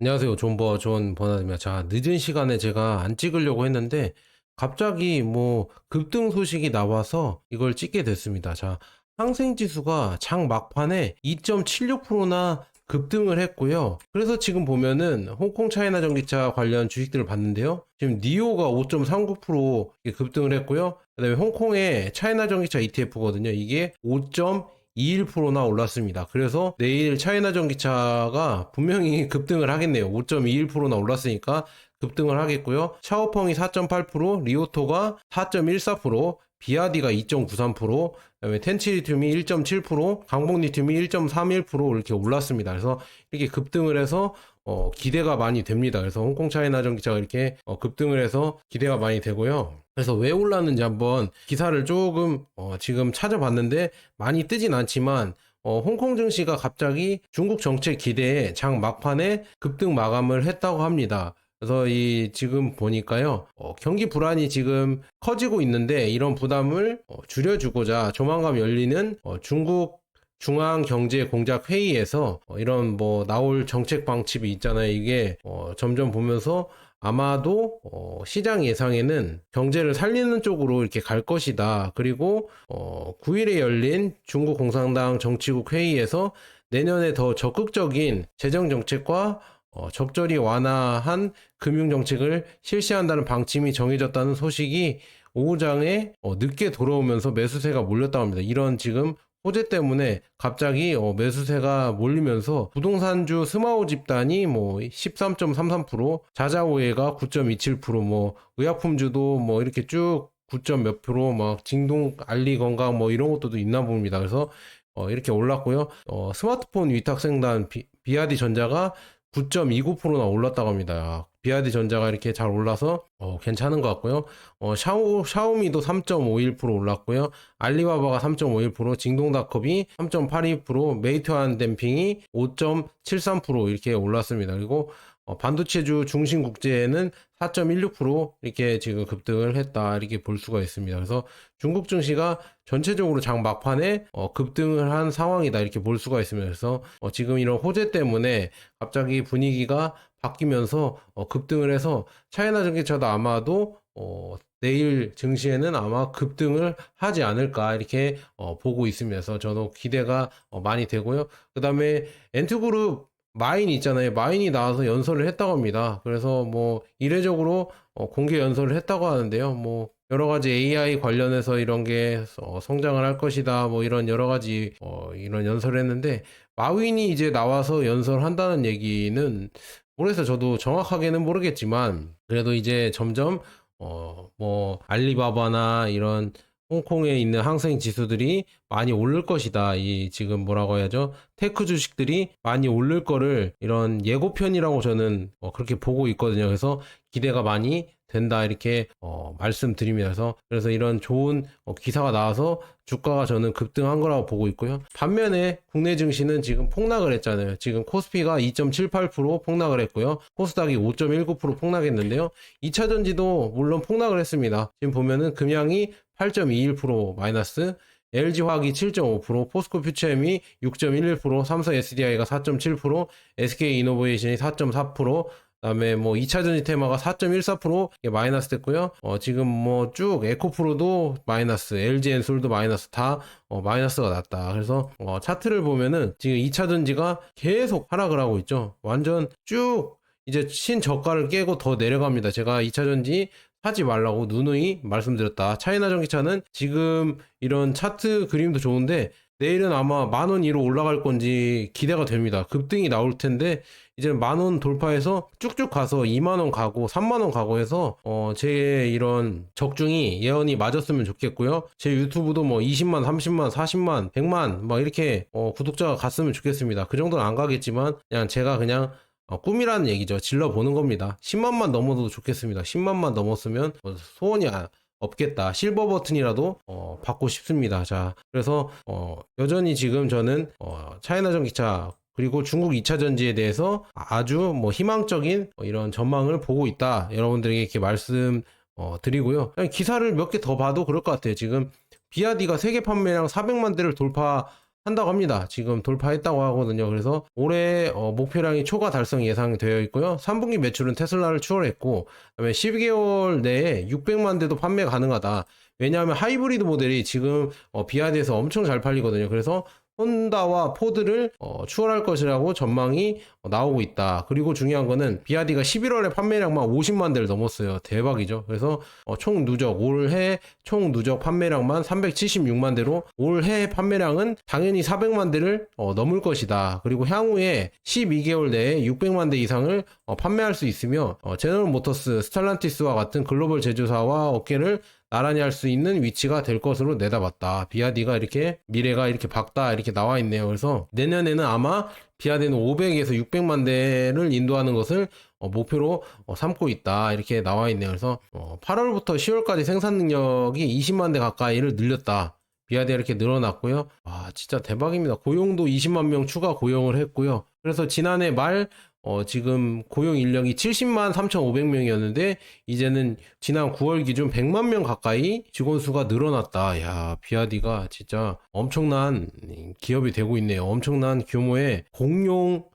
안녕하세요. 존 버나드입니다. 자, 늦은 시간에 제가 안 찍으려고 했는데 갑자기 뭐 급등 소식이 나와서 이걸 찍게 됐습니다. 자, 상생지수가 장 막판에 2.76%나 급등을 했고요. 그래서 지금 보면은 홍콩 차이나 전기차 관련 주식들을 봤는데요. 지금 니오가 5.39% 급등을 했고요. 그다음에 홍콩의 차이나 전기차 ETF거든요. 이게 5.21%나 올랐습니다. 그래서 내일 차이나 전기차가 분명히 급등을 하겠네요. 5.21%나 올랐으니까 급등을 하겠고요. 샤오펑이 4.8%, 리오토가 4.14%, 비아디가 2.93%, 그다음에 텐치리튬이 1.7%, 강봉리튬이 1.31% 이렇게 올랐습니다. 그래서 이렇게 급등을 해서 기대가 많이 됩니다. 그래서 홍콩 차이나 전기차가 이렇게 급등을 해서 기대가 많이 되고요. 그래서 왜 올랐는지 한번 기사를 조금 지금 찾아봤는데 많이 뜨진 않지만 홍콩 증시가 갑자기 중국 정책 기대에 장 막판에 급등 마감을 했다고 합니다. 그래서 이 지금 보니까요, 경기 불안이 지금 커지고 있는데 이런 부담을 줄여주고자 조만간 열리는 중국 중앙경제공작회의에서 이런 뭐 나올 정책 방침이 있잖아요. 이게 점점 보면서 아마도 시장 예상에는 경제를 살리는 쪽으로 이렇게 갈 것이다. 그리고 9일에 열린 중국 공산당 정치국 회의에서 내년에 더 적극적인 재정 정책과 적절히 완화한 금융 정책을 실시한다는 방침이 정해졌다는 소식이 오후장에 늦게 돌아오면서 매수세가 몰렸다고 합니다. 이런 지금 호재 때문에 갑자기 매수세가 몰리면서 부동산주 스마오 집단이 뭐 13.33%, 자자오해가 9.27%, 뭐 의약품주도 뭐 이렇게 쭉 9점 몇 프로, 막 진동 알리 건강 뭐 이런 것도 있나 봅니다. 그래서 이렇게 올랐고요. 스마트폰 위탁생단 비아디 전자가 9.29%나 올랐다고 합니다. 비아디 전자가 이렇게 잘 올라서 괜찮은 것 같고요. 샤오미도 3.51% 올랐고요. 알리바바가 3.51%, 징동닷컴이 3.82%, 메이투안 댐핑이 5.73% 이렇게 올랐습니다. 그리고 반도체주 중심국제는 4.16% 이렇게 지금 급등을 했다 이렇게 볼 수가 있습니다. 그래서 중국 증시가 전체적으로 장 막판에 급등을 한 상황이다 이렇게 볼 수가 있습니다. 그래서 지금 이런 호재 때문에 갑자기 분위기가 바뀌면서 급등을 해서 차이나 전기차도 아마도 내일 증시에는 아마 급등을 하지 않을까 이렇게 보고 있습니다. 그래서 저도 기대가 많이 되고요. 그 다음에 엔투그룹 마인 있잖아요. 마인이 나와서 연설을 했다고 합니다. 그래서 뭐 이례적으로 공개 연설을 했다고 하는데요. 뭐 여러 가지 AI 관련해서 이런 게 성장을 할 것이다. 뭐 이런 여러 가지 이런 연설을 했는데 마윈이 이제 나와서 연설한다는 얘기는 모르겠어요. 저도 정확하게는 모르겠지만 그래도 이제 점점 뭐 알리바바나 이런 홍콩에 있는 항생 지수들이 많이 오를 것이다. 이 지금 뭐라고 해야죠? 테크 주식들이 많이 오를 거를 이런 예고편이라고 저는 그렇게 보고 있거든요. 그래서 기대가 많이 된다 이렇게 말씀드립니다. 그래서 이런 좋은 기사가 나와서 주가가 저는 급등한 거라고 보고 있고요. 반면에 국내 증시는 지금 폭락을 했잖아요. 지금 코스피가 2.78% 폭락을 했고요. 코스닥이 5.19% 폭락했는데요. 2차전지도 물론 폭락을 했습니다. 지금 보면은 금양이 8.21% 마이너스, LG화학이 7.5%, 포스코퓨처엠이 6.11%, 삼성 SDI가 4.7%, SK이노베이션이 4.4%, 그다음에 뭐 2차전지 테마가 4.14% 마이너스 됐고요. 지금 뭐 쭉 에코프로도 마이너스, LG엔솔도 마이너스 다 마이너스가 났다. 그래서 차트를 보면은 지금 2차전지가 계속 하락을 하고 있죠. 완전 쭉 이제 신저가를 깨고 더 내려갑니다. 제가 2차전지 하지 말라고 누누이 말씀드렸다. 차이나 전기차는 지금 이런 차트 그림도 좋은데 내일은 아마 10,000원 위로 올라갈 건지 기대가 됩니다. 급등이 나올 텐데 이제 10,000원 돌파해서 쭉쭉 가서 20,000원 가고 30,000원 가고 해서 제 이런 적중이 예언이 맞았으면 좋겠고요. 제 유튜브도 뭐 20만, 30만, 40만, 100만 막 이렇게 구독자가 갔으면 좋겠습니다. 그 정도는 안 가겠지만 그냥 제가 그냥 꿈이라는 얘기죠. 질러보는 겁니다. 10만만 넘어도 좋겠습니다. 10만만 넘었으면 소원이 없겠다. 실버 버튼이라도 받고 싶습니다. 자, 그래서 여전히 지금 저는 차이나 전기차 그리고 중국 2차 전지에 대해서 아주 뭐 희망적인 이런 전망을 보고 있다. 여러분들에게 이렇게 말씀 드리고요. 그냥 기사를 몇 개 더 봐도 그럴 것 같아요. 지금 비아디가 세계 판매량 400만 대를 돌파한다고 한다고 합니다. 지금 돌파했다고 하거든요. 그래서 올해 목표량이 초과 달성 예상되어 있고요. 3분기 매출은 테슬라를 추월했고, 그다음에 12개월 내에 600만 대도 판매 가능하다. 왜냐하면 하이브리드 모델이 지금 비아드에서 엄청 잘 팔리거든요. 그래서 혼다와 포드를 추월할 것이라고 전망이 나오고 있다. 그리고 중요한 거는 비아디가 11월에 판매량만 50만 대를 넘었어요. 대박이죠. 그래서 총 누적 올해 총 누적 판매량만 376만 대로 올해 판매량은 당연히 400만 대를 넘을 것이다. 그리고 향후에 12개월 내에 600만 대 이상을 판매할 수 있으며 제너럴 모터스, 스텔란티스와 같은 글로벌 제조사와 업계를 나란히 할 수 있는 위치가 될 것으로 내다봤다. 비아디가 이렇게 미래가 이렇게 밝다 이렇게 나와 있네요. 그래서 내년에는 아마 비아디는 500에서 600만 대를 인도하는 것을 목표로 삼고 있다 이렇게 나와 있네요. 그래서 8월부터 10월까지 생산 능력이 20만 대 가까이를 늘렸다. 비아디가 이렇게 늘어났고요. 와 진짜 대박입니다. 고용도 20만 명 추가 고용을 했고요. 그래서 지난해 말 지금 고용 인력이 70만 3,500명이었는데 이제는 지난 9월 기준 100만 명 가까이 직원 수가 늘어났다. 야, 비아디가 진짜 엄청난 기업이 되고 있네요. 엄청난 규모의 공용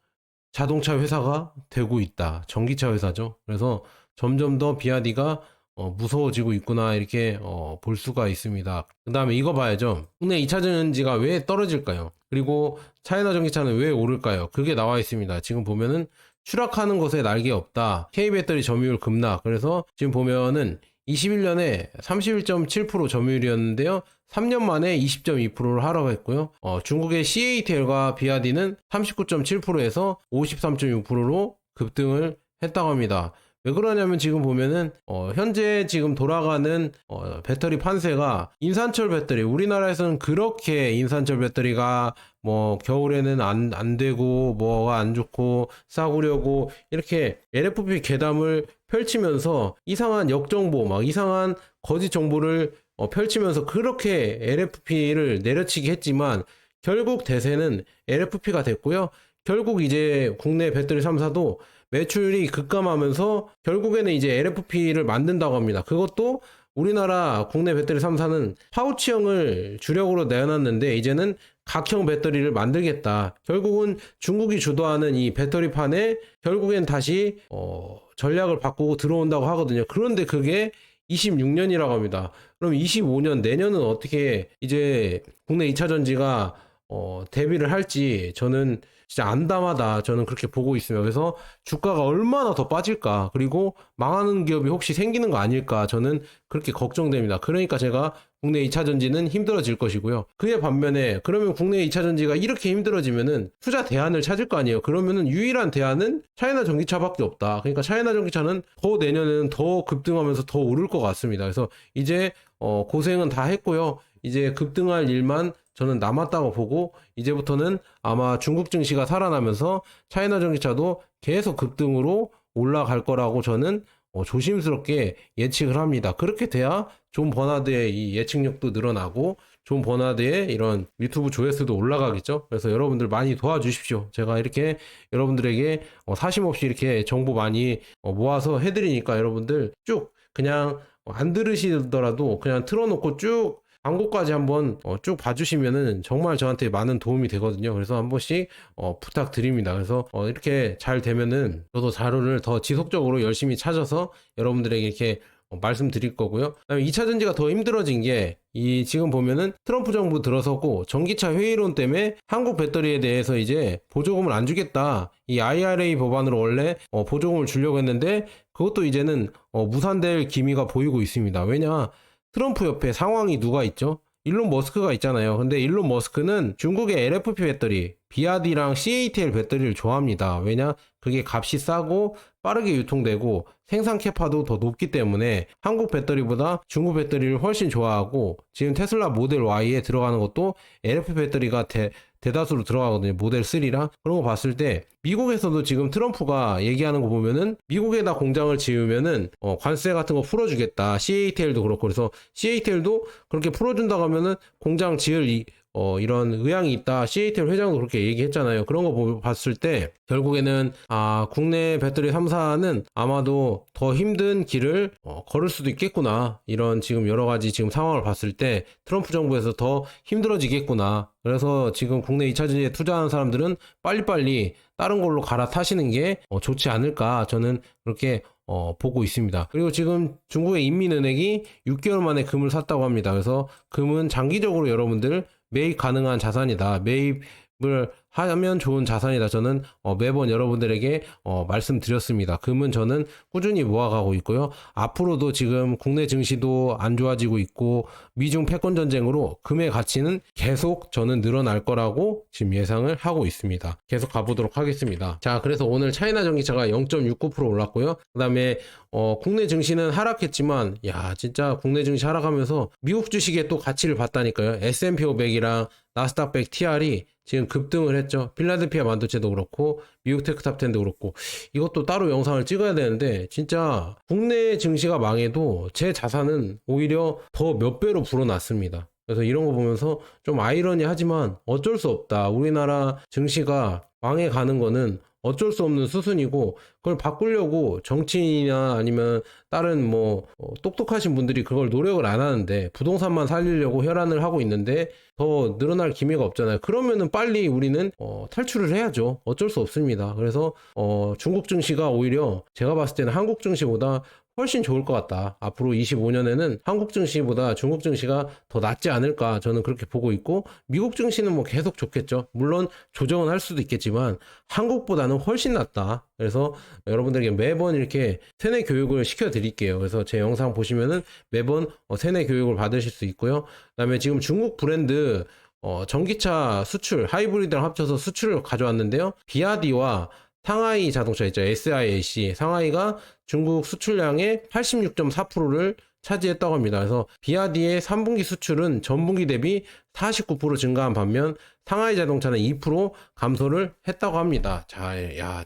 자동차 회사가 되고 있다. 전기차 회사죠. 그래서 점점 더 비아디가 무서워지고 있구나 이렇게 볼 수가 있습니다. 그 다음에 이거 봐야죠. 국내 2차 전지가 왜 떨어질까요? 그리고 차이나 전기차는 왜 오를까요? 그게 나와 있습니다. 지금 보면은 추락하는 것에 날개 없다. K배터리 점유율 급락. 그래서 지금 보면은 21년에 31.7% 점유율이었는데요. 3년 만에 20.2%를 하락했고요. 중국의 CATL과 비아디는 39.7%에서 53.6%로 급등을 했다고 합니다. 왜 그러냐면 지금 보면은 현재 지금 돌아가는 배터리 판세가 인산철 배터리, 우리나라에서는 그렇게 인산철 배터리가 뭐 겨울에는 안 되고 뭐가 안 좋고 싸구려고 이렇게 LFP 괴담을 펼치면서 이상한 역정보 막 이상한 거짓 정보를 펼치면서 그렇게 LFP를 내려치기 했지만 결국 대세는 LFP가 됐고요. 결국 이제 국내 배터리 3사도 매출이 급감하면서 결국에는 이제 LFP를 만든다고 합니다. 그것도 우리나라 국내 배터리 3사는 파우치형을 주력으로 내놨는데 이제는 각형 배터리를 만들겠다. 결국은 중국이 주도하는 이 배터리판에 결국엔 다시 전략을 바꾸고 들어온다고 하거든요. 그런데 그게 26년이라고 합니다. 그럼 25년 내년은 어떻게 이제 국내 2차 전지가 대비를 할지 저는 진짜 안담하다 저는 그렇게 보고 있습니다. 그래서 주가가 얼마나 더 빠질까 그리고 망하는 기업이 혹시 생기는 거 아닐까 저는 그렇게 걱정됩니다. 그러니까 제가 국내 2차 전지는 힘들어질 것이고요. 그에 반면에 그러면 국내 2차 전지가 이렇게 힘들어지면은 투자 대안을 찾을 거 아니에요. 그러면은 유일한 대안은 차이나 전기차밖에 없다. 그러니까 차이나 전기차는 더 내년에는 더 급등하면서 더 오를 것 같습니다. 그래서 이제 고생은 다 했고요. 이제 급등할 일만 저는 남았다고 보고 이제부터는 아마 중국 증시가 살아나면서 차이나 전기차도 계속 급등으로 올라갈 거라고 저는 조심스럽게 예측을 합니다. 그렇게 돼야 존 버나드의 이 예측력도 늘어나고 존 버나드의 이런 유튜브 조회수도 올라가겠죠. 그래서 여러분들 많이 도와주십시오. 제가 이렇게 여러분들에게 사심없이 이렇게 정보 많이 모아서 해드리니까 여러분들 쭉 그냥 안 들으시더라도 그냥 틀어놓고 쭉 광고까지 한번 쭉 봐주시면은 정말 저한테 많은 도움이 되거든요. 그래서 한 번씩 부탁드립니다. 그래서 이렇게 잘 되면은 저도 자료를 더 지속적으로 열심히 찾아서 여러분들에게 이렇게 말씀드릴 거고요. 그다음에 2차 전지가 더 힘들어진 게 이 지금 보면은 트럼프 정부 들어서고 전기차 회의론 때문에 한국 배터리에 대해서 이제 보조금을 안 주겠다. 이 IRA 법안으로 원래 보조금을 주려고 했는데 그것도 이제는 무산될 기미가 보이고 있습니다. 왜냐? 트럼프 옆에 상황이 누가 있죠? 일론 머스크가 있잖아요. 근데 일론 머스크는 중국의 LFP 배터리, 비아디랑 CATL 배터리를 좋아합니다. 왜냐? 그게 값이 싸고 빠르게 유통되고 생산 캐파도 더 높기 때문에 한국 배터리보다 중국 배터리를 훨씬 좋아하고 지금 테슬라 모델 Y에 들어가는 것도 LFP 배터리가 대다수로 들어가거든요. 모델 3랑 그런 거 봤을 때 미국에서도 지금 트럼프가 얘기하는 거 보면은 미국에다 공장을 지으면은 관세 같은 거 풀어주겠다. CATL도 그렇고 그래서 CATL도 그렇게 풀어준다고 하면은 공장 지을 이런 의향이 있다. CATL 회장도 그렇게 얘기했잖아요. 그런 거 봤을 때 결국에는 국내 배터리 3사는 아마도 더 힘든 길을 걸을 수도 있겠구나. 이런 지금 여러 가지 지금 상황을 봤을 때 트럼프 정부에서 더 힘들어지겠구나. 그래서 지금 국내 2차전지에 투자하는 사람들은 빨리빨리 다른 걸로 갈아타시는 게 좋지 않을까. 저는 그렇게 보고 있습니다. 그리고 지금 중국의 인민은행이 6개월 만에 금을 샀다고 합니다. 그래서 금은 장기적으로 여러분들 매입 가능한 자산이다. 매입을 하면 좋은 자산이다. 저는 매번 여러분들에게 말씀드렸습니다. 금은 저는 꾸준히 모아가고 있고요. 앞으로도 지금 국내 증시도 안 좋아지고 있고 미중 패권 전쟁으로 금의 가치는 계속 저는 늘어날 거라고 지금 예상을 하고 있습니다. 계속 가보도록 하겠습니다. 자, 그래서 오늘 차이나 전기차가 0.69% 올랐고요. 그 다음에 국내 증시는 하락했지만 진짜 국내 증시 하락하면서 미국 주식에 또 가치를 봤다니까요. S&P 500이랑 나스닥 100 TR이 지금 급등을 했죠. 필라델피아 반도체도 그렇고 미국 테크탑10도 그렇고 이것도 따로 영상을 찍어야 되는데 진짜 국내 증시가 망해도 제 자산은 오히려 더 몇 배로 불어났습니다. 그래서 이런 거 보면서 좀 아이러니하지만 어쩔 수 없다. 우리나라 증시가 망해가는 거는 어쩔 수 없는 수순이고 그걸 바꾸려고 정치인이나 아니면 다른 똑똑하신 분들이 그걸 노력을 안 하는데 부동산만 살리려고 혈안을 하고 있는데 더 늘어날 기미가 없잖아요. 그러면은 빨리 우리는 탈출을 해야죠. 어쩔 수 없습니다. 그래서 중국 증시가 오히려 제가 봤을 때는 한국 증시보다 훨씬 좋을 것 같다. 앞으로 25년에는 한국 증시보다 중국 증시가 더 낫지 않을까 저는 그렇게 보고 있고 미국 증시는 계속 좋겠죠. 물론 조정은 할 수도 있겠지만 한국보다는 훨씬 낫다. 그래서 여러분들에게 매번 이렇게 세뇌 교육을 시켜드릴게요. 그래서 제 영상 보시면은 매번 세뇌 교육을 받으실 수 있고요. 그 다음에 지금 중국 브랜드 전기차 수출 하이브리드랑 합쳐서 수출을 가져왔는데요. 비아디와 상하이 자동차 있죠. SIAC. 상하이가 중국 수출량의 86.4%를 차지했다고 합니다. 그래서 비아디의 3분기 수출은 전분기 대비 49% 증가한 반면 상하이 자동차는 2% 감소를 했다고 합니다. 자,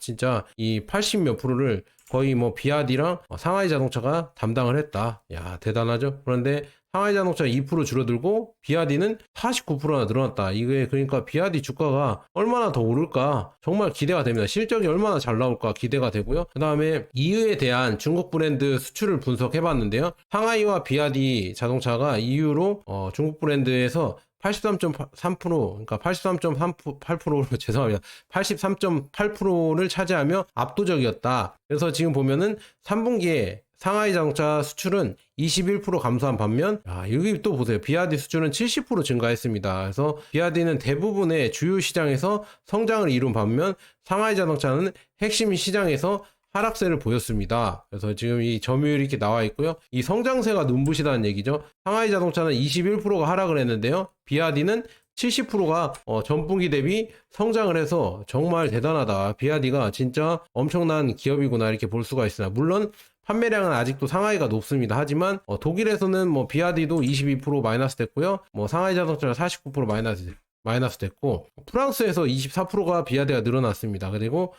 진짜 이 80 몇 프로를 거의 비아디랑 상하이 자동차가 담당을 했다. 대단하죠? 그런데 상하이 자동차 2% 줄어들고 비아디는 49%나 늘어났다. 이게 그러니까 비아디 주가가 얼마나 더 오를까 정말 기대가 됩니다. 실적이 얼마나 잘 나올까 기대가 되고요. 그 다음에 EU에 대한 중국 브랜드 수출을 분석해 봤는데요. 상하이와 비아디 자동차가 EU로 중국 브랜드에서 83.3% 그러니까 83.8%로 죄송합니다. 83.8%를 차지하며 압도적이었다. 그래서 지금 보면은 3분기에 상하이 자동차 수출은 21% 감소한 반면 여기 또 보세요. 비아디 수출은 70% 증가했습니다. 그래서 비아디는 대부분의 주요 시장에서 성장을 이룬 반면 상하이 자동차는 핵심 시장에서 하락세를 보였습니다. 그래서 지금 이 점유율이 이렇게 나와 있고요. 이 성장세가 눈부시다는 얘기죠. 상하이 자동차는 21%가 하락을 했는데요. 비아디는 70%가 전분기 대비 성장을 해서 정말 대단하다. 비아디가 진짜 엄청난 기업이구나 이렇게 볼 수가 있으나 물론 판매량은 아직도 상하이가 높습니다. 하지만 독일에서는 비아디도 22% 마이너스 됐고요. 상하이 자동차가 49% 마이너스 됐고 프랑스에서 24%가 비아디가 늘어났습니다. 그리고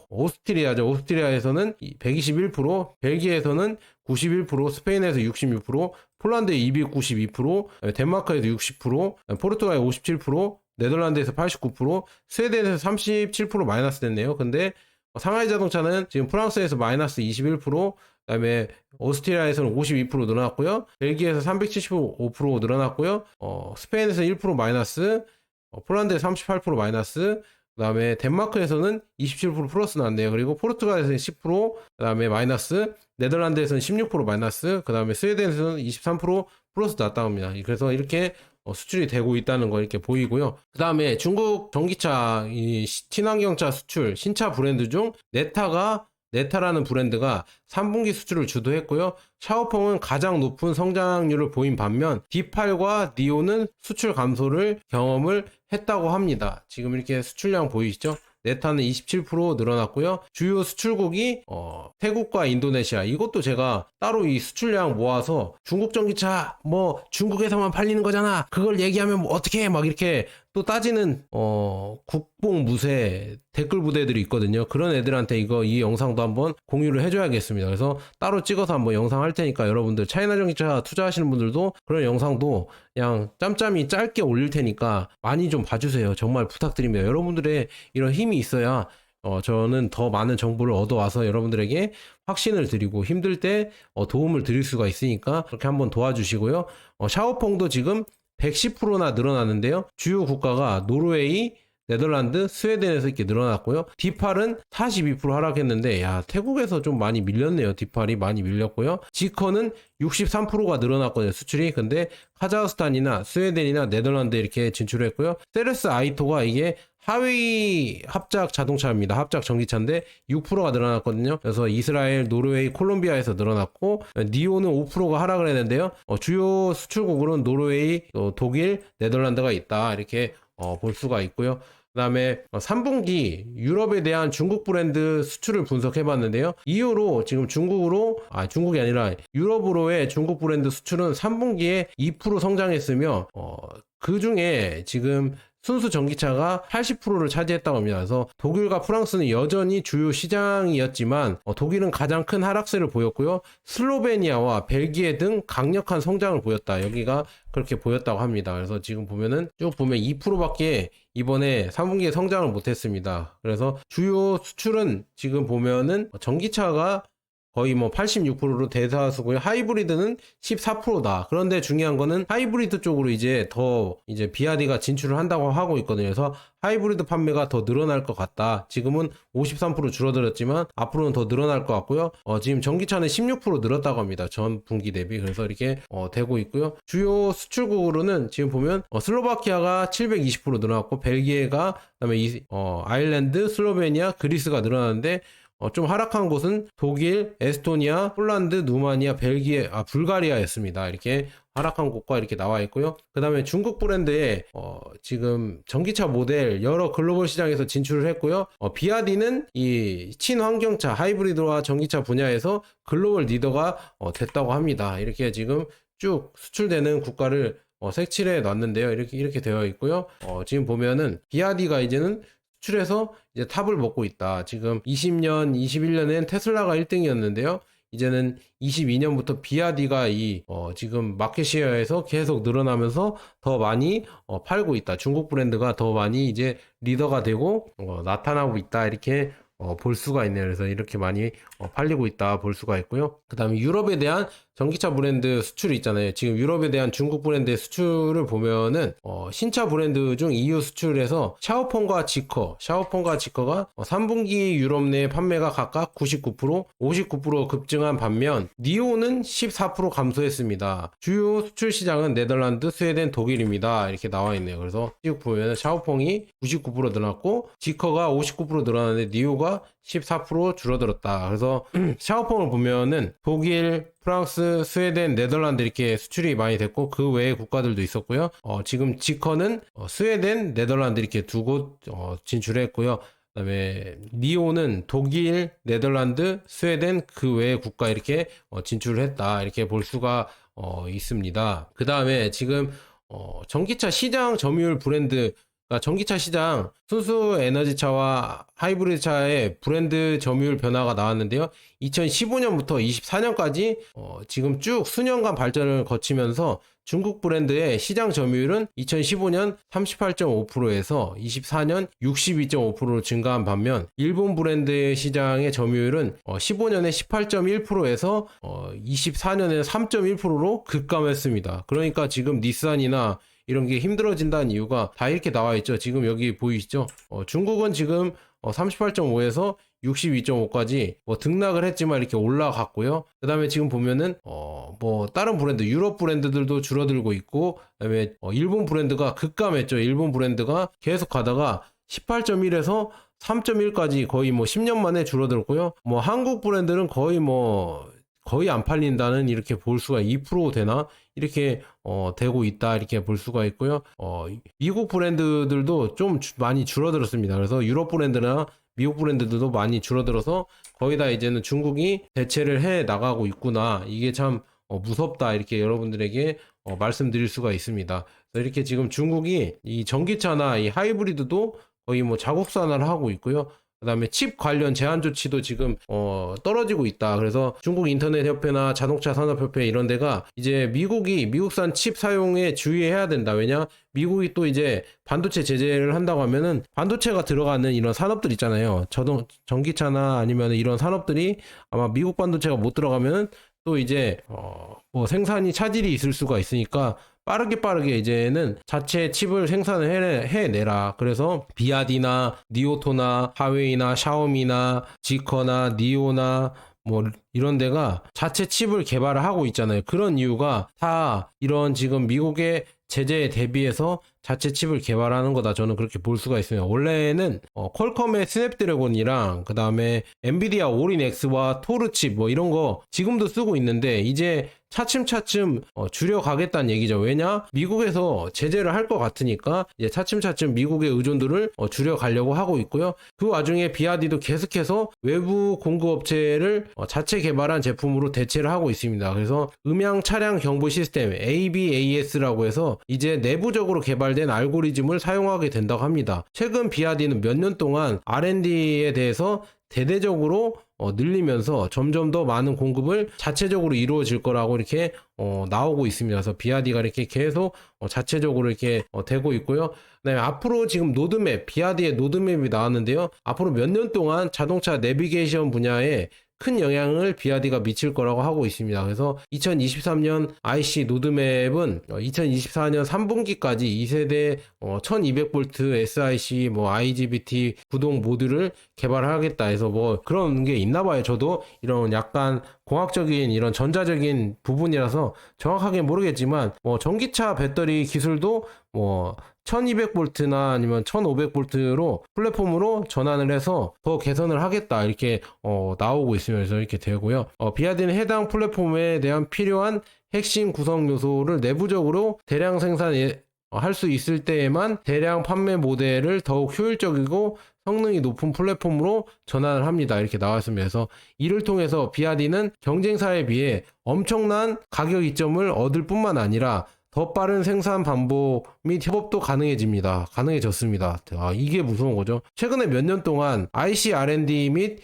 오스트리아죠. 오스트리아에서는 121%, 벨기에에서는 91%, 스페인에서 66%, 폴란드에 292%, 덴마크에서 60%, 포르투갈에 57%, 네덜란드에서 89%, 스웨덴에서 37% 마이너스 됐네요. 근데 상하이 자동차는 지금 프랑스에서 마이너스 21%, 그다음에 오스트리아에서는 52% 늘어났고요. 벨기에에서 375% 늘어났고요. 스페인에서 1% 마이너스, 폴란드에서 38% 마이너스, 그다음에 덴마크에서는 27% 플러스 났네요. 그리고 포르투갈에서는 10%, 그다음에 마이너스, 네덜란드에서는 16% 마이너스, 그다음에 스웨덴에서는 23% 플러스 났다고 합니다. 그래서 이렇게 수출이 되고 있다는 거 이렇게 보이고요. 그 다음에 중국 전기차, 친환경차 수출, 신차 브랜드 중 네타라는 브랜드가 3분기 수출을 주도했고요. 샤오펑은 가장 높은 성장률을 보인 반면 D8과 니오는 수출 감소를 경험을 했다고 합니다. 지금 이렇게 수출량 보이시죠? 네타는 27% 늘어났고요. 주요 수출국이 태국과 인도네시아. 이것도 제가 따로 이 수출량 모아서 중국 전기차 중국에서만 팔리는 거잖아. 그걸 얘기하면 어떻게 막 이렇게 또 따지는 국뽕 무쇠 댓글 부대들이 있거든요. 그런 애들한테 이 영상도 한번 공유를 해줘야겠습니다. 그래서 따로 찍어서 한번 영상 할 테니까 여러분들 차이나 전기차 투자하시는 분들도 그런 영상도 그냥 짬짬이 짧게 올릴 테니까 많이 좀 봐주세요. 정말 부탁드립니다. 여러분들의 이런 힘이 있어야 저는 더 많은 정보를 얻어와서 여러분들에게 확신을 드리고 힘들 때 도움을 드릴 수가 있으니까 그렇게 한번 도와주시고요. 샤오펑도 지금 110%나 늘어났는데요. 주요 국가가 노르웨이, 네덜란드, 스웨덴에서 이렇게 늘어났고요. 디팔은 42% 하락했는데 태국에서 좀 많이 밀렸네요. 디팔이 많이 밀렸고요. 지커는 63%가 늘어났거든요. 수출이. 근데 카자흐스탄이나 스웨덴이나 네덜란드 이렇게 진출했고요. 세레스 아이토가 이게 하웨이 합작 자동차입니다. 합작 전기차인데 6%가 늘어났거든요. 그래서 이스라엘, 노르웨이, 콜롬비아에서 늘어났고 니오는 5%가 하락을 했는데요. 주요 수출국으로는 노르웨이, 독일, 네덜란드가 있다. 이렇게 볼 수가 있고요. 그 다음에 3분기 유럽에 대한 중국 브랜드 수출을 분석해 봤는데요. 이후로 지금 중국이 아니라 유럽으로의 중국 브랜드 수출은 3분기에 2% 성장했으며 그 중에 지금 순수 전기차가 80%를 차지했다고 합니다. 그래서 독일과 프랑스는 여전히 주요 시장이었지만 독일은 가장 큰 하락세를 보였고요. 슬로베니아와 벨기에 등 강력한 성장을 보였다. 여기가 그렇게 보였다고 합니다. 그래서 지금 쭉 보면 2%밖에 이번에 3분기에 성장을 못했습니다. 그래서 주요 수출은 지금 보면은 전기차가 거의 86%로 대다수고요. 하이브리드는 14%다. 그런데 중요한 거는 하이브리드 쪽으로 이제 비아디가 진출을 한다고 하고 있거든요. 그래서 하이브리드 판매가 더 늘어날 것 같다. 지금은 53% 줄어들었지만 앞으로는 더 늘어날 것 같고요. 지금 전기차는 16% 늘었다고 합니다. 전 분기 대비. 그래서 이렇게 되고 있고요. 주요 수출국으로는 지금 보면 슬로바키아가 720% 늘어났고 벨기에가 그다음에 아일랜드, 슬로베니아, 그리스가 늘어났는데 좀 하락한 곳은 독일, 에스토니아, 폴란드, 루마니아, 벨기에, 불가리아였습니다. 이렇게 하락한 곳과 이렇게 나와 있고요. 그 다음에 중국 브랜드에 지금 전기차 모델 여러 글로벌 시장에서 진출을 했고요. 비아디는 이 친환경차 하이브리드와 전기차 분야에서 글로벌 리더가 됐다고 합니다. 이렇게 지금 쭉 수출되는 국가를 색칠해 놨는데요. 이렇게 되어 있고요. 지금 보면은 비아디가 이제는 수출해서 이제 탑을 먹고 있다. 지금 20년, 21년엔 테슬라가 1등이었는데요. 이제는 22년부터 비아디가 지금 마켓시어에서 계속 늘어나면서 더 많이 팔고 있다. 중국 브랜드가 더 많이 이제 리더가 되고 나타나고 있다. 이렇게 볼 수가 있네요. 그래서 이렇게 많이 팔리고 있다 볼 수가 있고요. 그 다음에 유럽에 대한 전기차 브랜드 수출이 있잖아요. 지금 유럽에 대한 중국 브랜드의 수출을 보면은 신차 브랜드 중 EU 수출에서 샤오펑과 지커가 3분기 유럽 내 판매가 각각 99%, 59% 급증한 반면 니오는 14% 감소했습니다. 주요 수출 시장은 네덜란드, 스웨덴, 독일입니다. 이렇게 나와 있네요. 그래서 쭉 보면 샤오펑이 99% 늘어났고 지커가 59% 늘어났는데 니오가 14% 줄어들었다. 그래서 샤오펑을 보면은 독일, 프랑스, 스웨덴, 네덜란드 이렇게 수출이 많이 됐고 그 외의 국가들도 있었고요. 지금 지커는 스웨덴, 네덜란드 이렇게 두 곳 진출했고요. 그다음에 니오는 독일, 네덜란드, 스웨덴 그 외의 국가 이렇게 진출을 했다. 이렇게 볼 수가 있습니다. 그 다음에 지금 전기차 시장 점유율 브랜드 전기차 시장 순수 에너지차와 하이브리드 차의 브랜드 점유율 변화가 나왔는데요. 2015년부터 24년까지 지금 쭉 수년간 발전을 거치면서 중국 브랜드의 시장 점유율은 2015년 38.5%에서 24년 62.5%로 증가한 반면 일본 브랜드의 시장의 점유율은 15년에 18.1%에서 24년에 3.1%로 급감했습니다. 그러니까 지금 닛산이나 이런 게 힘들어진다는 이유가 다 이렇게 나와 있죠. 지금 여기 보이시죠? 중국은 지금 38.5에서 62.5까지 등락을 했지만 이렇게 올라갔고요. 그 다음에 지금 보면은 다른 브랜드 유럽 브랜드들도 줄어들고 있고 그다음에 일본 브랜드가 급감했죠. 일본 브랜드가 계속 가다가 18.1에서 3.1까지 거의 10년 만에 줄어들었고요. 한국 브랜드는 거의 안 팔린다는 이렇게 볼 수가 2% 되나 이렇게 되고 있다 이렇게 볼 수가 있고요. 미국 브랜드들도 좀 많이 줄어들었습니다. 그래서 유럽 브랜드나 미국 브랜드들도 많이 줄어들어서 거의 다 이제는 중국이 대체를 해 나가고 있구나. 이게 참 무섭다 이렇게 여러분들에게 말씀드릴 수가 있습니다. 그래서 이렇게 지금 중국이 이 전기차나 이 하이브리드도 거의 뭐 자국산화를 하고 있고요. 그다음에 칩 관련 제한 조치도 지금 떨어지고 있다. 그래서 중국 인터넷 협회나 자동차 산업 협회 이런 데가 이제 미국이 미국산 칩 사용에 주의해야 된다. 왜냐? 미국이 또 이제 반도체 제재를 한다고 하면은 반도체가 들어가는 이런 산업들 있잖아요. 전기차나 아니면 이런 산업들이 아마 미국 반도체가 못 들어가면은 또 이제 뭐 생산이 차질이 있을 수가 있으니까 빠르게 이제는 자체 칩을 생산을 해내라. 그래서 비아디나 니오토나 하웨이나 샤오미나 지커나 니오나 뭐 이런 데가 자체 칩을 개발을 하고 있잖아요. 그런 이유가 다 이런 지금 미국의 제재에 대비해서 자체 칩을 개발하는 거다. 저는 그렇게 볼 수가 있습니다. 원래는 퀄컴의 스냅드래곤이랑 그 다음에 엔비디아 오린 X와 토르 칩 뭐 이런 거 지금도 쓰고 있는데 이제 차츰차츰 줄여가겠다는 얘기죠. 왜냐? 미국에서 제재를 할 것 같으니까 이제 차츰차츰 미국의 의존도를 줄여가려고 하고 있고요. 그 와중에 비아디도 계속해서 외부 공급업체를 자체 개발한 제품으로 대체를 하고 있습니다. 그래서 음향 차량 경보 시스템 ABAS라고 해서 이제 내부적으로 개발된 알고리즘을 사용하게 된다고 합니다. 최근 비아디는 몇 년 동안 R&D에 대해서 대대적으로 늘리면서 점점 더 많은 공급을 자체적으로 이루어질 거라고 이렇게 나오고 있습니다. 그래서 비아디가 이렇게 계속 자체적으로 이렇게 되고 있고요. 그다음에 앞으로 지금 노드맵, 비아디의 노드맵이 나왔는데요. 앞으로 몇 년 동안 자동차 내비게이션 분야에 큰 영향을 비아디가 미칠 거라고 하고 있습니다. 그래서 2023년 IC 노드맵은 2024년 3분기까지 2세대 1200V SiC 뭐 IGBT 구동 모듈을 개발하겠다 해서 뭐 그런 게 있나 봐요. 저도 이런 약간 공학적인 이런 전자적인 부분이라서 정확하게 모르겠지만 뭐 전기차 배터리 기술도 뭐 1200V나 아니면 1500V로 플랫폼으로 전환을 해서 더 개선을 하겠다 이렇게 나오고 있으면서 이렇게 되고요. 비아디는 해당 플랫폼에 대한 필요한 핵심 구성 요소를 내부적으로 대량 생산할 수 있을 때에만 대량 판매 모델을 더욱 효율적이고 성능이 높은 플랫폼으로 전환을 합니다. 이렇게 나왔습니다. 그래서 이를 통해서 비아디는 경쟁사에 비해 엄청난 가격 이점을 얻을 뿐만 아니라 더 빠른 생산 반복 및 협업도 가능해졌습니다. 이게 무서운 거죠. 최근에 몇 년 동안 IC R&D 및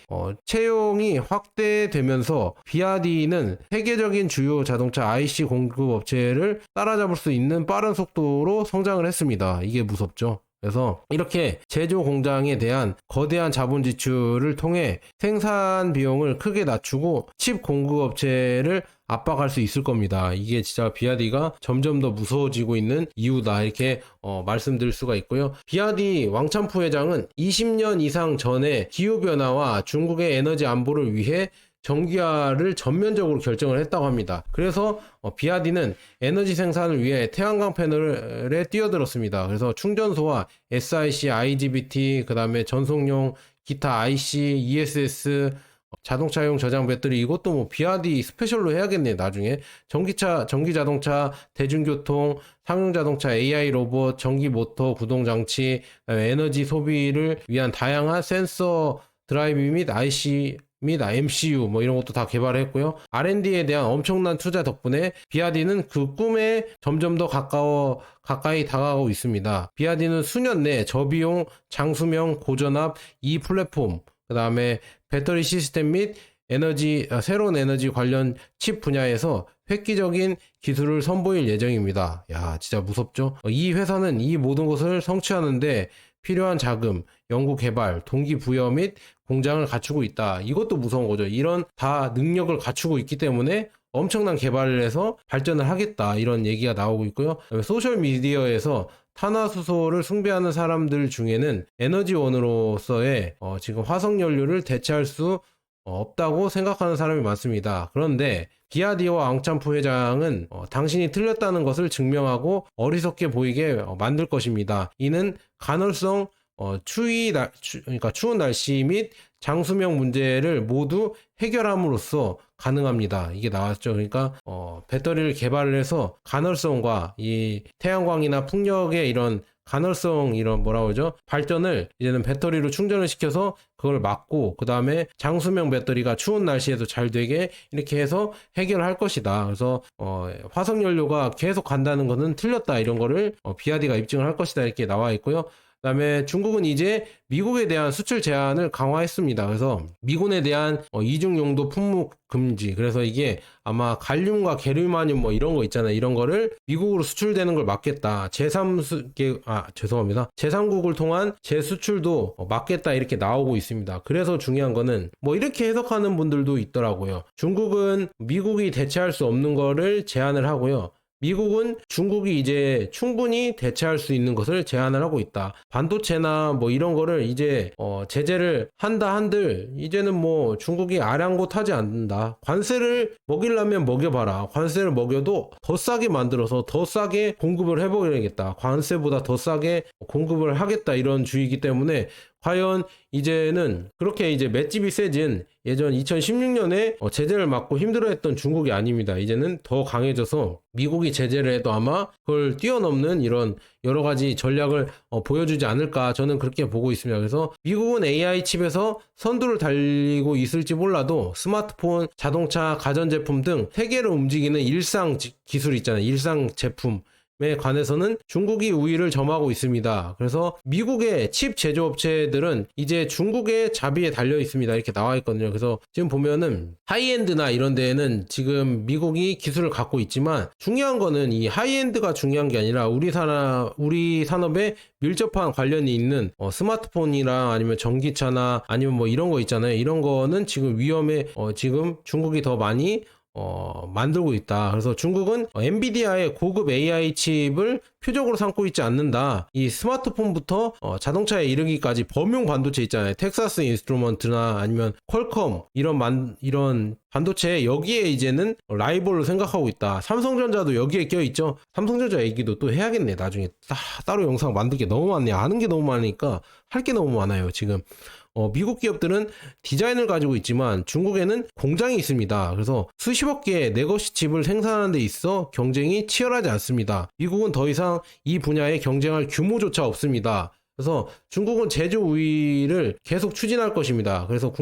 채용이 확대되면서 비아디는 세계적인 주요 자동차 IC 공급 업체를 따라잡을 수 있는 빠른 속도로 성장을 했습니다. 이게 무섭죠. 그래서 이렇게 제조 공장에 대한 거대한 자본 지출을 통해 생산 비용을 크게 낮추고 칩 공급 업체를 압박할 수 있을 겁니다. 이게 진짜 비아디가 점점 더 무서워지고 있는 이유다 이렇게 말씀드릴 수가 있고요. 비아디 왕찬푸 회장은 20년 이상 전에 기후변화와 중국의 에너지 안보를 위해 전기화를 전면적으로 결정을 했다고 합니다. 그래서 비아디는 에너지 생산을 위해 태양광 패널에 뛰어들었습니다. 그래서 충전소와 SiC, IGBT, 그 다음에 전송용 기타 IC, ESS, 자동차용 저장 배터리 이것도 뭐 비아디 스페셜로 해야겠네요. 나중에 전기차, 전기자동차, 대중교통, 상용자동차, AI 로봇, 전기모터, 구동장치, 에너지 소비를 위한 다양한 센서 드라이브 및 IC 및 MCU 뭐 이런 것도 다 개발했고요. R&D에 대한 엄청난 투자 덕분에 비아디는 그 꿈에 점점 더 가까이 다가가고 있습니다. 비아디는 수년 내 저비용, 장수명, 고전압, 이 플랫폼, 그 다음에 배터리 시스템 및 새로운 에너지 관련 칩 분야에서 획기적인 기술을 선보일 예정입니다. 야, 진짜 무섭죠? 이 회사는 이 모든 것을 성취하는데 필요한 자금, 연구 개발, 동기부여 및 공장을 갖추고 있다. 이것도 무서운 거죠. 이런 다 능력을 갖추고 있기 때문에 엄청난 개발을 해서 발전을 하겠다. 이런 얘기가 나오고 있고요. 소셜미디어에서 탄화수소를 숭배하는 사람들 중에는 에너지원으로서의 지금 화석연료를 대체할 수 없다고 생각하는 사람이 많습니다. 그런데 비아디와 앙찬푸 회장은 당신이 틀렸다는 것을 증명하고 어리석게 보이게 만들 것입니다. 이는 간헐성 그러니까 추운 날씨 및 장수명 문제를 모두 해결함으로써 가능합니다. 이게 나왔죠. 그러니까 배터리를 개발을 해서 간헐성과 이 태양광이나 풍력의 이런 간헐성 이런 뭐라고 그러죠? 발전을 이제는 배터리로 충전을 시켜서 그걸 막고 그 다음에 장수명 배터리가 추운 날씨에도 잘 되게 이렇게 해서 해결할 것이다. 그래서 화석연료가 계속 간다는 것은 틀렸다. 이런 거를 비아디가 입증을 할 것이다. 이렇게 나와 있고요. 그다음에 중국은 이제 미국에 대한 수출 제한을 강화했습니다. 그래서 미군에 대한 이중 용도 품목 금지. 그래서 이게 아마 갈륨과 게르마늄 뭐 이런 거 있잖아요. 이런 거를 미국으로 수출되는 걸 막겠다. 죄송합니다. 제3국을 통한 재수출도 막겠다 이렇게 나오고 있습니다. 그래서 중요한 거는 뭐 이렇게 해석하는 분들도 있더라고요. 중국은 미국이 대체할 수 없는 거를 제한을 하고요. 미국은 중국이 이제 충분히 대체할 수 있는 것을 제한을 하고 있다. 반도체나 뭐 이런 거를 이제 제재를 한다 한들 이제는 뭐 중국이 아랑곳하지 않는다. 관세를 먹이려면 먹여봐라. 관세를 먹여도 더 싸게 만들어서 더 싸게 공급을 해버리겠다. 관세보다 더 싸게 공급을 하겠다. 이런 주의이기 때문에 과연 이제는 그렇게 이제 맷집이 세진 예전 2016년에 제재를 막고 힘들어했던 중국이 아닙니다. 이제는 더 강해져서 미국이 제재를 해도 아마 그걸 뛰어넘는 이런 여러 가지 전략을 보여주지 않을까 저는 그렇게 보고 있습니다. 그래서 미국은 AI 칩에서 선두를 달리고 있을지 몰라도 스마트폰, 자동차, 가전제품 등 세계를 움직이는 일상 기술 있잖아요. 일상 제품 에 관해서는 중국이 우위를 점하고 있습니다. 그래서 미국의 칩 제조업체들은 이제 중국의 자비에 달려 있습니다. 이렇게 나와 있거든요. 그래서 지금 보면은 하이엔드나 이런 데에는 지금 미국이 기술을 갖고 있지만 중요한 거는 이 하이엔드가 중요한 게 아니라 우리 산업에 밀접한 관련이 있는 스마트폰이나 아니면 전기차나 아니면 뭐 이런 거 있잖아요. 이런 거는 지금 위험에 지금 중국이 더 많이 만들고 있다. 그래서 중국은 엔비디아의 고급 AI 칩을 표적으로 삼고 있지 않는다. 이 스마트폰부터 자동차에 이르기까지 범용 반도체 있잖아요. 텍사스 인스트루먼트나 아니면 퀄컴 이런 반도체 여기에 이제는 라이벌로 생각하고 있다. 삼성전자도 여기에 껴있죠. 삼성전자 얘기도 또 해야겠네. 나중에 따로 영상 만들 게 너무 많네요. 아는 게 너무 많으니까 할 게 너무 많아요. 지금 미국 기업들은 디자인을 가지고 있지만 중국에는 공장이 있습니다. 그래서 수십억 개의 레거시 칩을 생산하는 데 있어 경쟁이 치열하지 않습니다. 미국은 더 이상 이 분야에 경쟁할 규모조차 없습니다. 그래서 중국은 제조 우위를 계속 추진할 것입니다. 그래서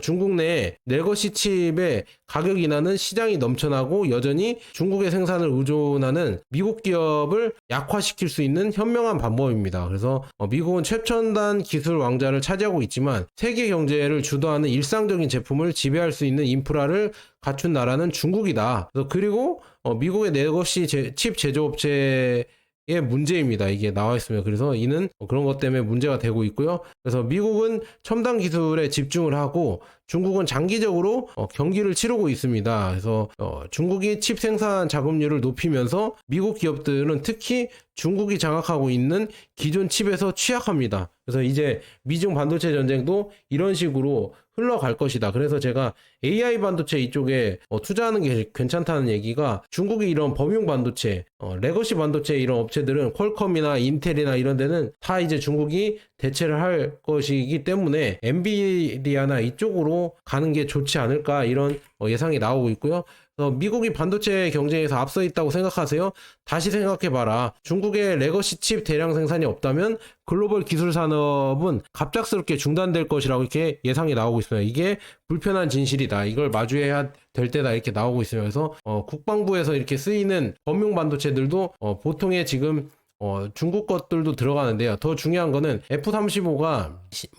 중국 내 레거시 칩의 가격 인하는 시장이 넘쳐나고 여전히 중국의 생산을 의존하는 미국 기업을 약화시킬 수 있는 현명한 방법입니다. 그래서 미국은 최첨단 기술 왕자를 차지하고 있지만 세계 경제를 주도하는 일상적인 제품을 지배할 수 있는 인프라를 갖춘 나라는 중국이다. 그리고 미국의 레거시 칩 제조업체 의 문제입니다. 이게 나와 있습니다. 그래서 이는 그런 것 때문에 문제가 되고 있고요. 그래서 미국은 첨단 기술에 집중을 하고 중국은 장기적으로 경기를 치르고 있습니다. 그래서 중국이 칩 생산 자금률을 높이면서 미국 기업들은 특히 중국이 장악하고 있는 기존 칩에서 취약합니다. 그래서 이제 미중 반도체 전쟁도 이런 식으로 흘러갈 것이다. 그래서 제가 AI 반도체 이쪽에 투자하는 게 괜찮다는 얘기가 중국이 이런 범용 반도체, 레거시 반도체 이런 업체들은 퀄컴이나 인텔이나 이런 데는 다 이제 중국이 대체를 할 것이기 때문에 엔비디아나 이쪽으로 가는 게 좋지 않을까 이런 예상이 나오고 있고요. 미국이 반도체 경쟁에서 앞서 있다고 생각하세요? 다시 생각해봐라. 중국의 레거시 칩 대량 생산이 없다면 글로벌 기술 산업은 갑작스럽게 중단될 것이라고 이렇게 예상이 나오고 있습니다. 이게 불편한 진실이다. 이걸 마주해야 될 때다 이렇게 나오고 있습니다. 그래서 국방부에서 이렇게 쓰이는 범용 반도체들도 보통의 지금 중국 것들도 들어가는데요. 더 중요한 거는 F-35가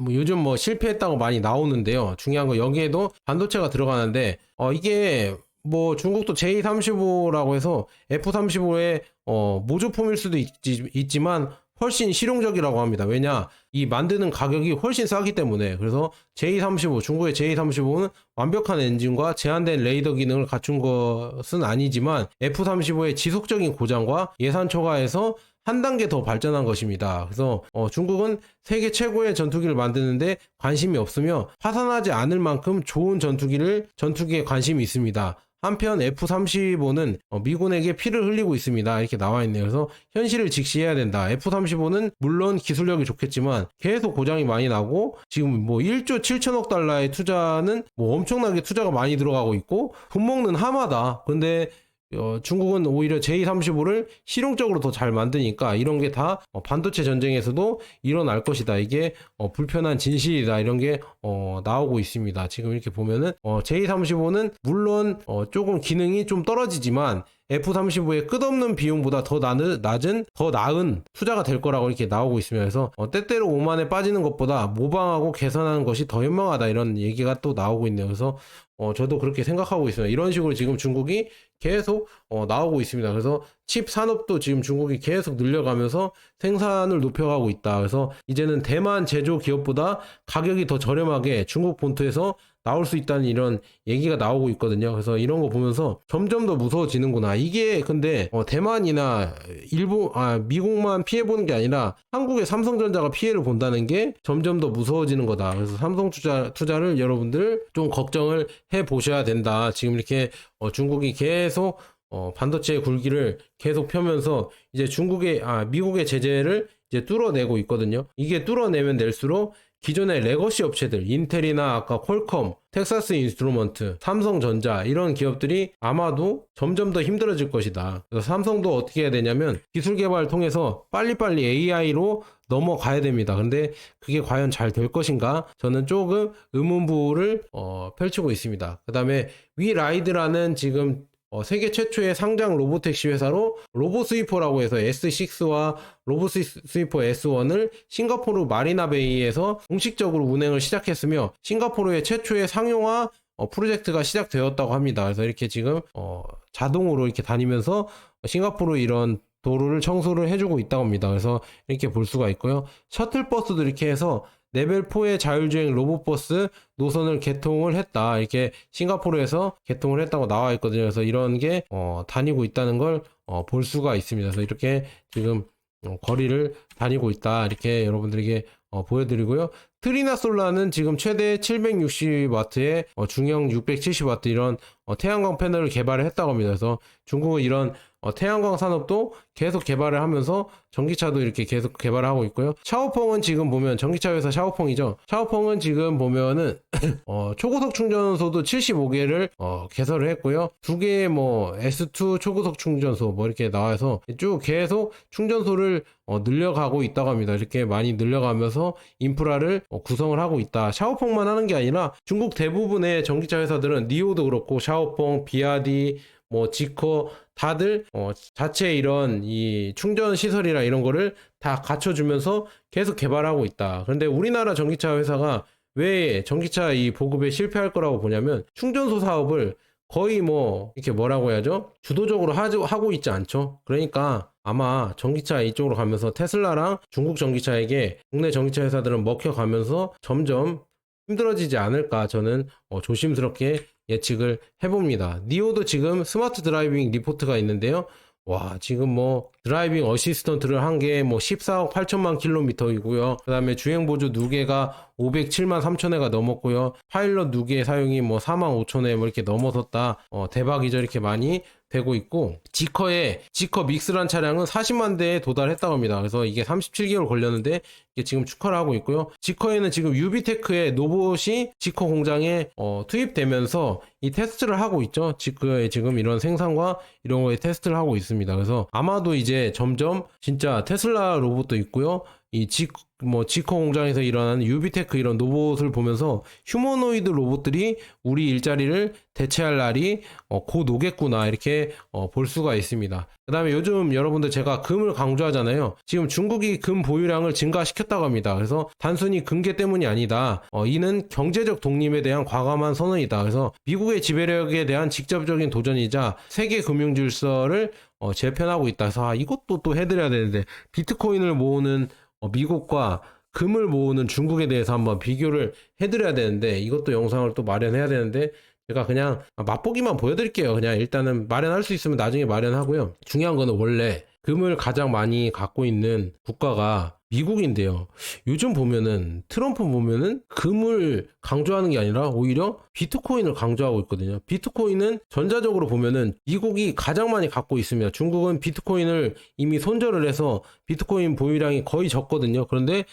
요즘 뭐 실패했다고 많이 나오는데요. 중요한 거 여기에도 반도체가 들어가는데 이게 뭐 중국도 J-35라고 해서 F-35의 모조품일 수도 있지만 훨씬 실용적이라고 합니다. 왜냐? 이 만드는 가격이 훨씬 싸기 때문에. 그래서 J-35, 중국의 J-35는 완벽한 엔진과 제한된 레이더 기능을 갖춘 것은 아니지만 F-35의 지속적인 고장과 예산 초과해서 한 단계 더 발전한 것입니다. 그래서 중국은 세계 최고의 전투기를 만드는데 관심이 없으며 파산하지 않을 만큼 좋은 전투기에 관심이 있습니다. 한편 F-35는 미군에게 피를 흘리고 있습니다. 이렇게 나와 있네요. 그래서 현실을 직시해야 된다. F-35는 물론 기술력이 좋겠지만 계속 고장이 많이 나고 지금 뭐 1조 7천억 달러의 투자는 뭐 엄청나게 투자가 많이 들어가고 있고 돈 먹는 하마다. 근데 중국은 오히려 J35를 실용적으로 더 잘 만드니까 이런 게 다 반도체 전쟁에서도 일어날 것이다. 이게 불편한 진실이다. 이런 게 나오고 있습니다. 지금 이렇게 보면은 J35는 물론 조금 기능이 좀 떨어지지만 F-35의 끝없는 비용보다 더 낮은 더 나은 투자가 될 거라고 이렇게 나오고 있습니다. 그래서 때때로 오만에 빠지는 것보다 모방하고 개선하는 것이 더 현명하다, 이런 얘기가 또 나오고 있네요. 그래서 저도 그렇게 생각하고 있습니다. 이런 식으로 지금 중국이 계속 나오고 있습니다. 그래서 칩 산업도 지금 중국이 계속 늘려가면서 생산을 높여가고 있다. 그래서 이제는 대만 제조 기업보다 가격이 더 저렴하게 중국 본토에서 나올 수 있다는 이런 얘기가 나오고 있거든요. 그래서 이런 거 보면서 점점 더 무서워지는구나. 이게 근데 대만이나 미국만 피해보는 게 아니라 한국의 삼성전자가 피해를 본다는 게 점점 더 무서워지는 거다. 그래서 삼성 투자를 여러분들 좀 걱정을 해 보셔야 된다. 지금 이렇게 중국이 계속 반도체 굴기를 계속 펴면서 이제 미국의 제재를 이제 뚫어내고 있거든요. 이게 뚫어내면 낼수록 기존의 레거시 업체들, 인텔이나 아까 퀄컴, 텍사스 인스트루먼트, 삼성전자 이런 기업들이 아마도 점점 더 힘들어질 것이다. 그래서 삼성도 어떻게 해야 되냐면 기술 개발을 통해서 빨리빨리 AI로 넘어가야 됩니다. 근데 그게 과연 잘 될 것인가? 저는 조금 의문부를 펼치고 있습니다. 그 다음에 위라이드라는 지금 세계 최초의 상장 로보택시 회사로 로보스위퍼라고 해서 S6와 로보스위퍼 S1을 싱가포르 마리나베이에서 공식적으로 운행을 시작했으며 싱가포르의 최초의 상용화 프로젝트가 시작되었다고 합니다. 그래서 이렇게 지금 자동으로 이렇게 다니면서 싱가포르 이런 도로를 청소를 해주고 있다고 합니다. 그래서 이렇게 볼 수가 있고요. 셔틀버스도 이렇게 해서 레벨 4의 자율주행 로봇버스 노선을 개통을 했다. 이렇게 싱가포르에서 개통을 했다고 나와 있거든요. 그래서 이런 게 다니고 있다는 걸 볼 수가 있습니다. 그래서 이렇게 지금 거리를 다니고 있다. 이렇게 여러분들에게 보여드리고요. 트리나 솔라는 지금 최대 760W의 중형 670W 이런 태양광 패널을 개발을 했다고 합니다. 그래서 중국은 이런 태양광 산업도 계속 개발을 하면서 전기차도 이렇게 계속 개발하고 있고요. 샤오펑은 지금 보면 전기차 회사 샤오펑이죠. 샤오펑은 지금 보면은 초고속 충전소도 75개를 개설을 했고요. 2개의 S2 초고속 충전소 이렇게 나와서 쭉 계속 충전소를 늘려가고 있다고 합니다. 이렇게 많이 늘려가면서 인프라를 구성을 하고 있다. 샤오펑만 하는 게 아니라 중국 대부분의 전기차 회사들은 니오도 그렇고 샤오펑, 비아디, 지코 다들 자체 이런 이 충전 시설이나 이런 거를 다 갖춰주면서 계속 개발하고 있다. 그런데 우리나라 전기차 회사가 왜 전기차 이 보급에 실패할 거라고 보냐면 충전소 사업을 거의 이렇게 뭐라고 해야죠? 주도적으로 하고 있지 않죠. 그러니까 아마 전기차 이쪽으로 가면서 테슬라랑 중국 전기차에게 국내 전기차 회사들은 먹혀가면서 점점 힘들어지지 않을까, 저는 조심스럽게 예측을 해봅니다. 니오도 지금 스마트 드라이빙 리포트가 있는데요. 와, 지금 드라이빙 어시스턴트를 한 게 14억 8천만 킬로미터이고요. 그 다음에 주행보조 누계가 507만 3천회가 넘었고요. 파일럿 누계 사용이 4만 5천회 이렇게 넘어섰다. 대박이죠. 이렇게 많이 되고 있고, 지커 믹스란 차량은 40만 대에 도달했다고 합니다. 그래서 이게 37개월 걸렸는데 이게 지금 축하를 하고 있고요. 지커에는 지금 유비테크의 로봇이 지커 공장에 투입되면서 이 테스트를 하고 있죠. 지커의 지금 이런 생산과 이런 거에 테스트를 하고 있습니다. 그래서 아마도 이제 점점 진짜 테슬라 로봇도 있고요. 이 지커 공장에서 일어나는 유비테크 이런 로봇을 보면서 휴머노이드 로봇들이 우리 일자리를 대체할 날이 곧 오겠구나, 이렇게 볼 수가 있습니다. 그 다음에 요즘 여러분들 제가 금을 강조하잖아요. 지금 중국이 금 보유량을 증가시켰다고 합니다. 그래서 단순히 금괴 때문이 아니다. 이는 경제적 독립에 대한 과감한 선언이다. 그래서 미국의 지배력에 대한 직접적인 도전이자 세계 금융 질서를 재편하고 있다. 그래서 이것도 또 해드려야 되는데, 비트코인을 모으는 미국과 금을 모으는 중국에 대해서 한번 비교를 해드려야 되는데, 이것도 영상을 또 마련해야 되는데 제가 그냥 맛보기만 보여드릴게요. 그냥 일단은 마련할 수 있으면 나중에 마련하고요. 중요한 거는 원래 금을 가장 많이 갖고 있는 국가가 미국인데요. 요즘 보면은 트럼프 보면은 금을 강조하는 게 아니라 오히려 비트코인을 강조하고 있거든요. 비트코인은 전자적으로 보면은 미국이 가장 많이 갖고 있습니다. 중국은 비트코인을 이미 손절을 해서 비트코인 보유량이 거의 적거든요. 그런데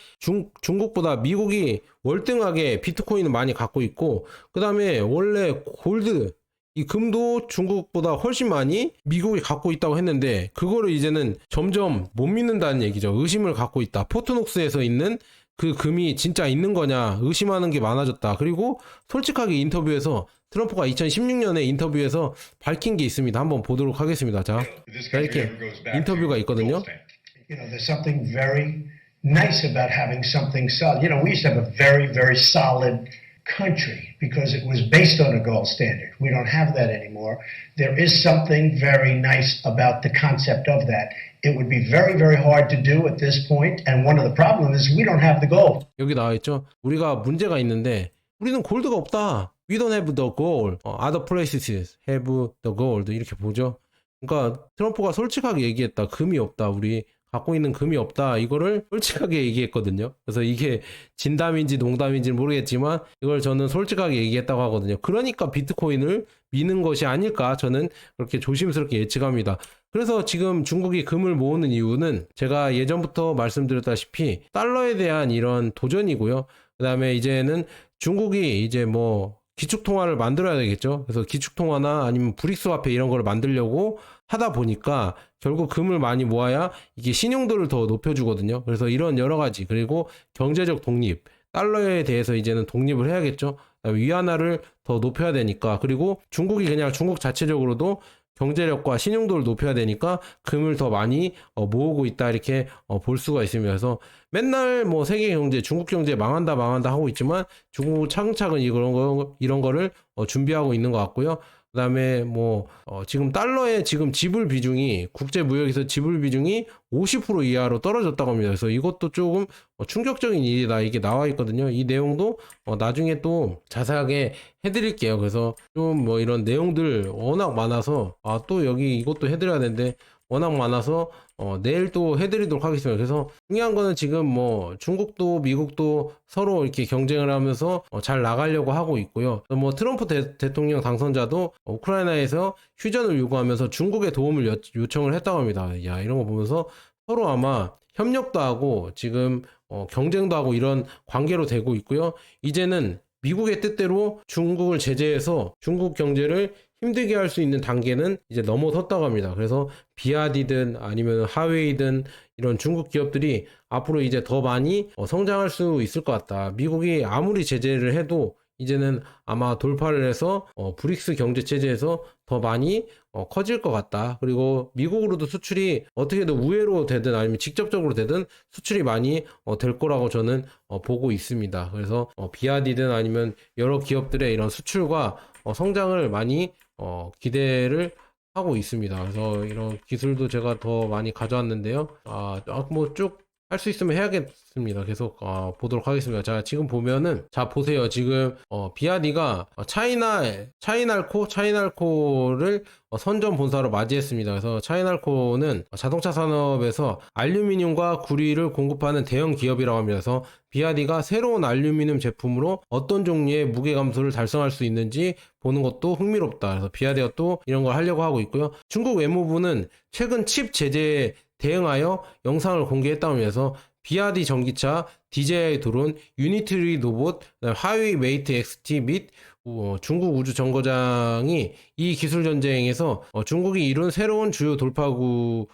중국보다 미국이 월등하게 비트코인을 많이 갖고 있고, 그 다음에 원래 골드, 이 금도 중국보다 훨씬 많이 미국이 갖고 있다고 했는데 그거를 이제는 점점 못 믿는다는 얘기죠. 의심을 갖고 있다. 포트녹스에서 있는 그 금이 진짜 있는 거냐 의심하는 게 많아졌다. 그리고 솔직하게 인터뷰에서 트럼프가 2016년에 인터뷰에서 밝힌 게 있습니다. 한번 보도록 하겠습니다. 자, 이렇게 인터뷰가 있거든요. You know, there's something very nice about having something solid. You know, we used to have a very, very solid country because it was based on a gold standard. We don't have that anymore. There is something very nice about the concept of that. It would be very, very hard to do at this point. And one of the problems is we don't have the gold. 여기 나와 있죠. 우리가 문제가 있는데 우리는 골드가 없다. We don't have the gold. Other places have the gold. 이렇게 보죠. 그러니까 트럼프가 솔직하게 얘기했다. 금이 없다. 우리 갖고 있는 금이 없다. 이거를 솔직하게 얘기했거든요. 그래서 이게 진담인지 농담인지 모르겠지만 이걸 저는 솔직하게 얘기했다고 하거든요. 그러니까 비트코인을 미는 것이 아닐까 저는 그렇게 조심스럽게 예측합니다. 그래서 지금 중국이 금을 모으는 이유는 제가 예전부터 말씀드렸다시피 달러에 대한 이런 도전이고요. 그 다음에 이제는 중국이 이제 뭐 기축통화를 만들어야 되겠죠. 그래서 기축통화나 아니면 브릭스 화폐 이런 걸 만들려고 하다 보니까 결국 금을 많이 모아야 이게 신용도를 더 높여주거든요. 그래서 이런 여러 가지 그리고 경제적 독립, 달러에 대해서 이제는 독립을 해야겠죠. 위안화를 더 높여야 되니까 그리고 중국이 그냥 중국 자체적으로도 경제력과 신용도를 높여야 되니까 금을 더 많이 모으고 있다 이렇게 볼 수가 있습니다. 그래서 맨날 뭐 세계 경제, 중국 경제 망한다 하고 있지만 중국 차근차근 이런 거를 준비하고 있는 것 같고요. 그 다음에 뭐 지금 달러의 지금 지불 비중이 국제 무역에서 지불 비중이 50% 이하로 떨어졌다고 합니다. 그래서 이것도 조금 충격적인 일이다 이게 나와 있거든요. 이 내용도 나중에 또 자세하게 해드릴게요. 그래서 좀 뭐 이런 내용들 워낙 많아서 또 여기 이것도 해드려야 되는데 워낙 많아서 내일 또 해드리도록 하겠습니다. 그래서 중요한 거는 지금 뭐 중국도 미국도 서로 이렇게 경쟁을 하면서 잘 나가려고 하고 있고요. 뭐 트럼프 대통령 당선자도 우크라이나에서 휴전을 요구하면서 중국의 도움을 요청을 했다고 합니다. 야, 이런 거 보면서 서로 아마 협력도 하고 지금 경쟁도 하고 이런 관계로 되고 있고요. 이제는 미국의 뜻대로 중국을 제재해서 중국 경제를 힘들게 할 수 있는 단계는 이제 넘어섰다고 합니다. 그래서 비아디든 아니면 하웨이든 이런 중국 기업들이 앞으로 이제 더 많이 성장할 수 있을 것 같다. 미국이 아무리 제재를 해도 이제는 아마 돌파를 해서 브릭스 경제 체제에서 더 많이 커질 것 같다. 그리고 미국으로도 수출이 어떻게든 우회로 되든 아니면 직접적으로 되든 수출이 많이 될 거라고 저는 보고 있습니다. 그래서 비아디든 아니면 여러 기업들의 이런 수출과 성장을 많이 기대를 하고 있습니다. 그래서 이런 기술도 제가 더 많이 가져왔는데요. 뭐 쭉 할 수 있으면 해야겠습니다. 계속 보도록 하겠습니다. 자, 지금 보면은 자 보세요. 지금 비아디가 차이날코를 선전 본사로 맞이했습니다. 그래서 차이날코는 자동차 산업에서 알루미늄과 구리를 공급하는 대형 기업이라고 합니다. 그래서 비아디가 새로운 알루미늄 제품으로 어떤 종류의 무게 감소를 달성할 수 있는지 보는 것도 흥미롭다. 그래서 비아디가 또 이런 걸 하려고 하고 있고요. 중국 외무부는 최근 칩 제재에 대응하여 영상을 공개했다고 하면서 비아디 전기차, DJI 드론, 유니트리 로봇, 하웨이 메이트 XT 및 중국 우주 정거장이 이 기술 전쟁에서 중국이 이룬 새로운 주요 돌파구로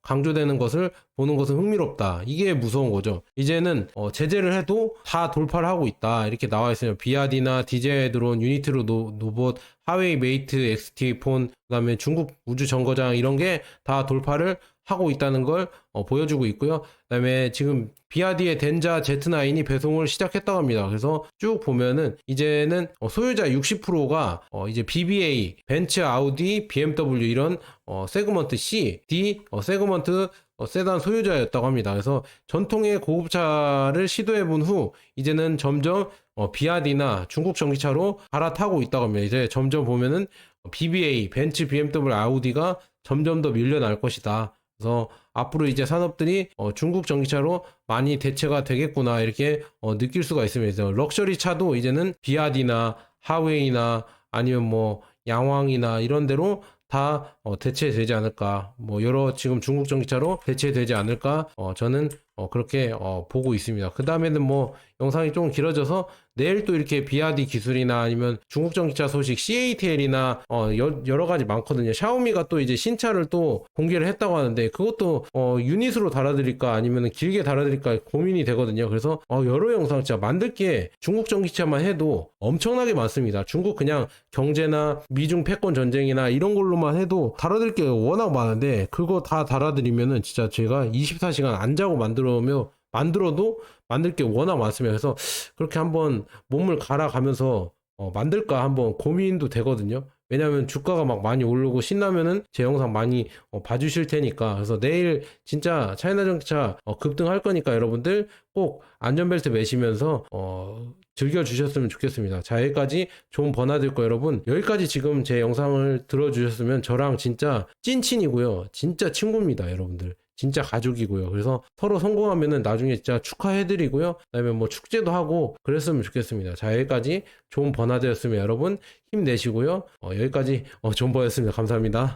강조되는 것을 보는 것은 흥미롭다. 이게 무서운 거죠. 이제는 제재를 해도 다 돌파를 하고 있다. 이렇게 나와 있어요. 비아디나 DJI 드론, 유니트리 로봇, 하웨이 메이트 XT 폰, 그다음에 중국 우주 정거장 이런 게 다 돌파를 하고 있다는 걸 보여주고 있고요. 그다음에 지금 비아디의 덴자 Z9이 배송을 시작했다고 합니다. 그래서 쭉 보면은 이제는 소유자 60%가 이제 BBA, 벤츠, 아우디, BMW 이런 세그먼트 C, D 세그먼트 세단 소유자였다고 합니다. 그래서 전통의 고급차를 시도해 본 후 이제는 점점 비아디나 중국 전기차로 갈아타고 있다고 합니다. 이제 점점 보면은 BBA, 벤츠, BMW, 아우디가 점점 더 밀려날 것이다. 그래서 앞으로 이제 산업들이 중국 전기차로 많이 대체가 되겠구나 이렇게 느낄 수가 있습니다. 럭셔리 차도 이제는 비아디나 하웨이나 아니면 뭐 양왕이나 이런 데로 다 대체되지 않을까, 뭐 여러 지금 중국 전기차로 대체되지 않을까 저는 그렇게 보고 있습니다. 그 다음에는 뭐 영상이 좀 길어져서 내일 또 이렇게 비아디 기술이나 아니면 중국 전기차 소식 CATL이나 여러 가지 많거든요. 샤오미가 또 이제 신차를 또 공개를 했다고 하는데 그것도 유닛으로 달아드릴까 아니면 길게 달아드릴까 고민이 되거든요. 그래서 여러 영상 진짜 만들 게 중국 전기차만 해도 엄청나게 많습니다. 중국 그냥 경제나 미중 패권 전쟁이나 이런 걸로만 해도 달아드릴 게 워낙 많은데 그거 다 달아드리면은 진짜 제가 24시간 안 자고 만들어도 만들 게 워낙 많습니다. 그래서 그렇게 한번 몸을 갈아가면서 만들까 한번 고민도 되거든요. 왜냐면 주가가 막 많이 오르고 신나면은 제 영상 많이 봐주실 테니까. 그래서 내일 진짜 차이나 전기차 급등할 거니까 여러분들 꼭 안전벨트 매시면서 즐겨주셨으면 좋겠습니다. 자, 여기까지 좋은 버나들 거 여러분. 여기까지 지금 제 영상을 들어주셨으면 저랑 진짜 찐친이고요. 진짜 친구입니다, 여러분들. 진짜 가족이고요. 그래서 서로 성공하면은 나중에 진짜 축하해드리고요. 그다음에 뭐 축제도 하고 그랬으면 좋겠습니다. 자, 여기까지 좋은 버나드였으면 여러분 힘내시고요. 여기까지 좋은 버였습니다. 감사합니다.